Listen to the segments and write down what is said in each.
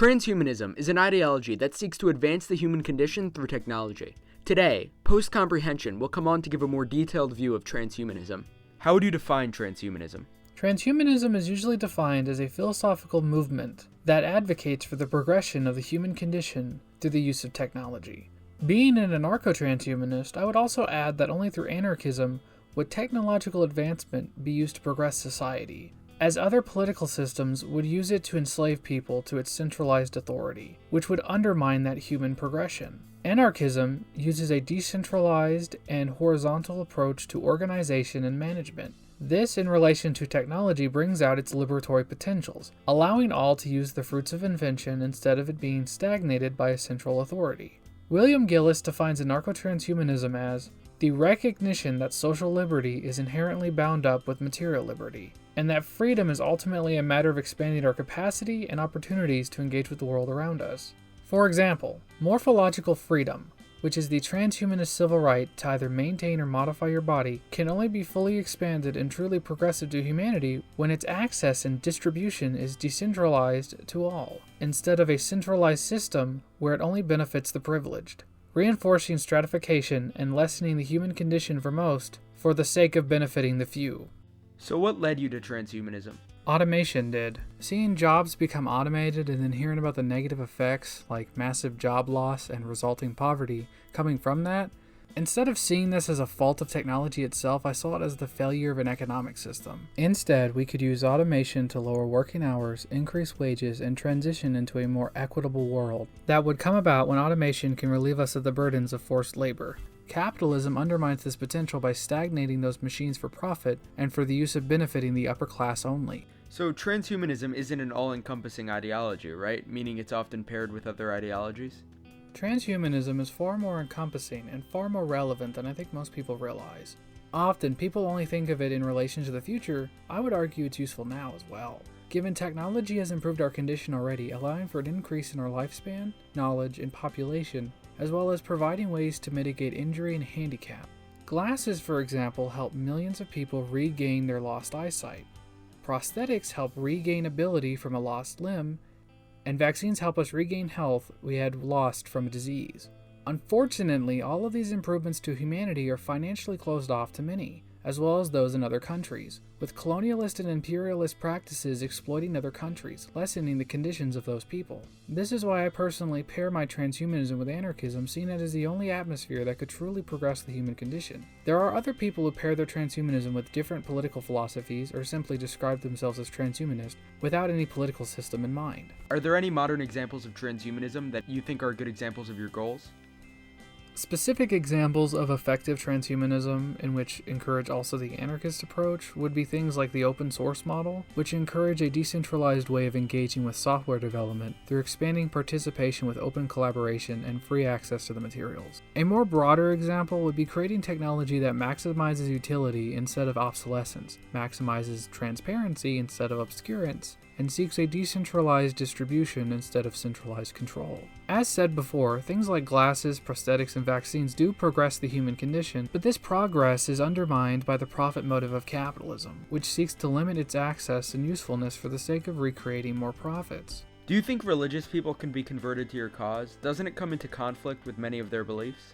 Transhumanism is an ideology that seeks to advance the human condition through technology. Today, Post Comprehension will come on to give a more detailed view of transhumanism. How would you define transhumanism? Transhumanism is usually defined as a philosophical movement that advocates for the progression of the human condition through the use of technology. Being an anarcho-transhumanist, I would also add that only through anarchism would technological advancement be used to progress society, as other political systems would use it to enslave people to its centralized authority, which would undermine that human progression. Anarchism uses a decentralized and horizontal approach to organization and management. This, in relation to technology, brings out its liberatory potentials, allowing all to use the fruits of invention instead of it being stagnated by a central authority. William Gillis defines anarcho-transhumanism as the recognition that social liberty is inherently bound up with material liberty, and that freedom is ultimately a matter of expanding our capacity and opportunities to engage with the world around us. For example, morphological freedom, which is the transhumanist civil right to either maintain or modify your body, can only be fully expanded and truly progressive to humanity when its access and distribution is decentralized to all, instead of a centralized system where it only benefits the privileged, reinforcing stratification and lessening the human condition for most for the sake of benefiting the few. So what led you to transhumanism? Automation did. Seeing jobs become automated and then hearing about the negative effects, like massive job loss and resulting poverty, coming from that, instead of seeing this as a fault of technology itself, I saw it as the failure of an economic system. Instead, we could use automation to lower working hours, increase wages, and transition into a more equitable world that would come about when automation can relieve us of the burdens of forced labor. Capitalism undermines this potential by stagnating those machines for profit and for the use of benefiting the upper class only. So transhumanism isn't an all-encompassing ideology, right? Meaning it's often paired with other ideologies? Transhumanism is far more encompassing and far more relevant than I think most people realize. Often, people only think of it in relation to the future. I would argue it's useful now as well, given technology has improved our condition already, allowing for an increase in our lifespan, knowledge, and population, as well as providing ways to mitigate injury and handicap. Glasses, for example, help millions of people regain their lost eyesight. Prosthetics help regain ability from a lost limb, and vaccines help us regain health we had lost from a disease. Unfortunately, all of these improvements to humanity are financially closed off to many, as well as those in other countries, with colonialist and imperialist practices exploiting other countries, lessening the conditions of those people. This is why I personally pair my transhumanism with anarchism, seeing it as the only atmosphere that could truly progress the human condition. There are other people who pair their transhumanism with different political philosophies or simply describe themselves as transhumanist without any political system in mind. Are there any modern examples of transhumanism that you think are good examples of your goals? Specific examples of effective transhumanism, in which encourage also the anarchist approach, would be things like the open source model, which encourage a decentralized way of engaging with software development through expanding participation with open collaboration and free access to the materials. A more broader example would be creating technology that maximizes utility instead of obsolescence, maximizes transparency instead of obscurance, and seeks a decentralized distribution instead of centralized control. As said before, things like glasses, prosthetics, and vaccines do progress the human condition, but this progress is undermined by the profit motive of capitalism, which seeks to limit its access and usefulness for the sake of recreating more profits. Do you think religious people can be converted to your cause? Doesn't it come into conflict with many of their beliefs?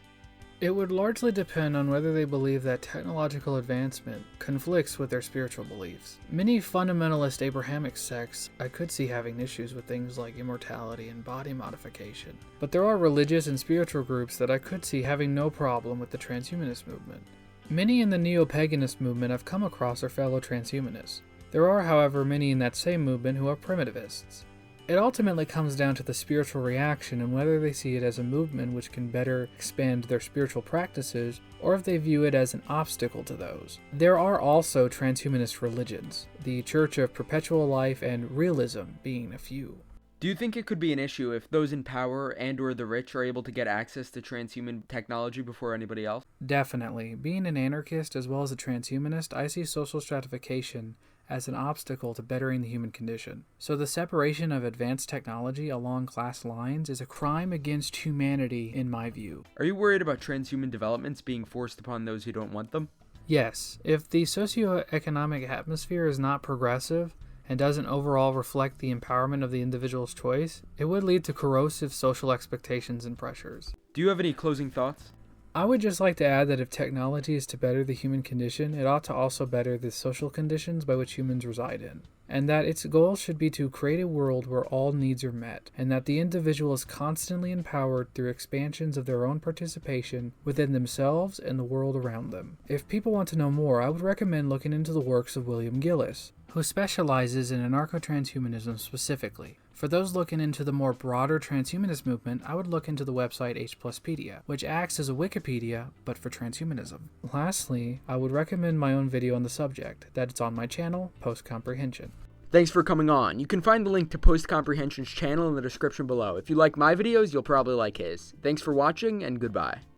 It would largely depend on whether they believe that technological advancement conflicts with their spiritual beliefs. Many fundamentalist Abrahamic sects I could see having issues with things like immortality and body modification, but there are religious and spiritual groups that I could see having no problem with the transhumanist movement. Many in the neo-paganist movement I've come across are fellow transhumanists. There are, however, many in that same movement who are primitivists. It ultimately comes down to the spiritual reaction and whether they see it as a movement which can better expand their spiritual practices, or if they view it as an obstacle to those. There are also transhumanist religions, the Church of Perpetual Life and Realism being a few. Do you think it could be an issue if those in power and/or the rich are able to get access to transhuman technology before anybody else? Definitely. Being an anarchist as well as a transhumanist, I see social stratification as an obstacle to bettering the human condition. So the separation of advanced technology along class lines is a crime against humanity in my view. Are you worried about transhuman developments being forced upon those who don't want them? Yes. If the socioeconomic atmosphere is not progressive, and doesn't overall reflect the empowerment of the individual's choice, it would lead to corrosive social expectations and pressures. Do you have any closing thoughts? I would just like to add that if technology is to better the human condition, it ought to also better the social conditions by which humans reside in, and that its goal should be to create a world where all needs are met, and that the individual is constantly empowered through expansions of their own participation within themselves and the world around them. If people want to know more, I would recommend looking into the works of William Gillis, who specializes in anarcho-transhumanism specifically. For those looking into the more broader transhumanist movement, I would look into the website H+pedia, which acts as a Wikipedia, but for transhumanism. Lastly, I would recommend my own video on the subject, that it's on my channel, Post Comprehension. Thanks for coming on. You can find the link to Post Comprehension's channel in the description below. If you like my videos, you'll probably like his. Thanks for watching, and goodbye.